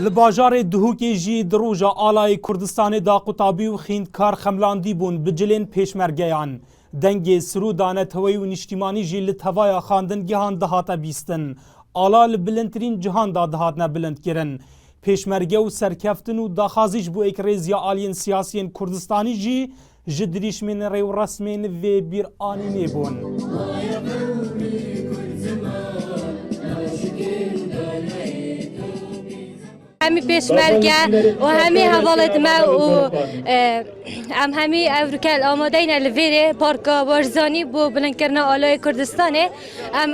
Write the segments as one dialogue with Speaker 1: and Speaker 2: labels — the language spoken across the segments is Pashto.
Speaker 1: لباجار دهوکی جی دروجا آلای کردستان دا قطابی و خیندکار خملاندی بون بجلین پیشمرگیان دنگ سرودانه توی و نشتیمانی جی لطوای خاندن گهان دهاتا بیستن آلا لبلندترین جهان دا دهات نبلند کرن پیشمرگه و سرکفتن و داخازیش بو اکریزیا آلین سیاسین کردستانی جی جدریش من ریو رسمین و بیر آنی نبون
Speaker 2: همی پیشمرگه و همی حوالت ما و همی افریقل آماده این الویره پارکا بارزانی بو بلند کردن آلای کردستانه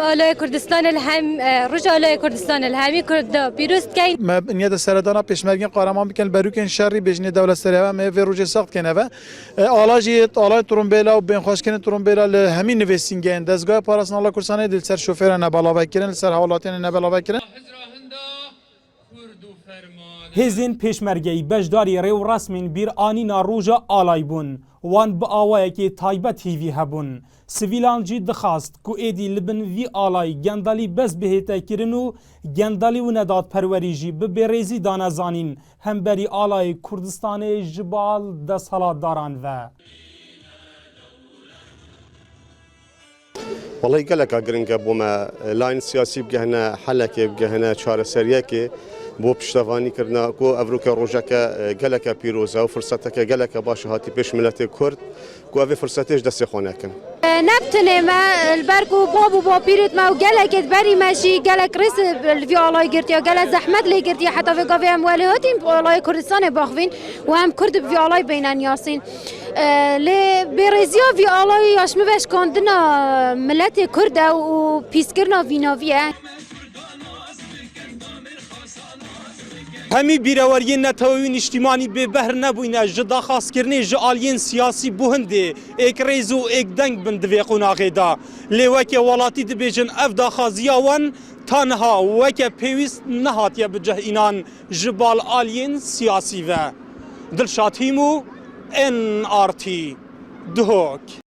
Speaker 2: آلای کردستان الهم رج آلای کردستان الهمی کرد پیروست کین
Speaker 3: ما نیاد سردانا پیشمرگه قهرمان بکن بروکن شری بجنی دولت سریعه ما و روج ساخت کنه و آلای ترومبیلا و بین خوش کنه ترومبیلا همین نویسینگن دستگاه پاراسن آلا کردستان دل سر شوفر نبالا بکرن سر حوالاتین نبالا بکرن
Speaker 1: هزین پیشمرگی بجداری ریو رسمین بیر آنی ناروژا آلای بون وان با آوائه که تایبت هیوی هبون سویلان جی دخواست که ایدی لبن وی آلای گندالی بس بهتا کرن و گندالی و نداد پروری جی ببریزی دانا زانین هم بری آلای کردستان جبال دست حالات داران و
Speaker 4: والله قالك أقرنك بوما لاين سياسي بجهنا حلك بجهنا شار سرياكي بو بشتواني كرنا كو أفروكا روجاكا قالك بيروزا وفرصتك قالك باش هاتي بيش ملتي كرد كو أفي فرصتيش دسي خوناكن
Speaker 2: نبتنه ما البركو بابو بابيرت ما وقالك بري ماشي قالك ريس في الله قرتي قال زحمت لي قرتي حتى في قافي اموالهاتين الله كردستان باخفين وهم كرد في الله بينان ياسين ل بريزيا في الله ياش مباش كوندنا ملت كرده و بيسكرنا فينافيه
Speaker 1: همی بیراوری نتوی اجتماعی به بهر نبوینه جدا خاص کرنه جالین سیاسی بهنده ایک ریزو ایک دنگ بند وی قناقه دا لیوک ولاتی دبیجن افدا خازیاون تنها وک پیوست نهاتیه بجه اینان جبال آلین سیاسی و دلشاتیمو NRT دهوک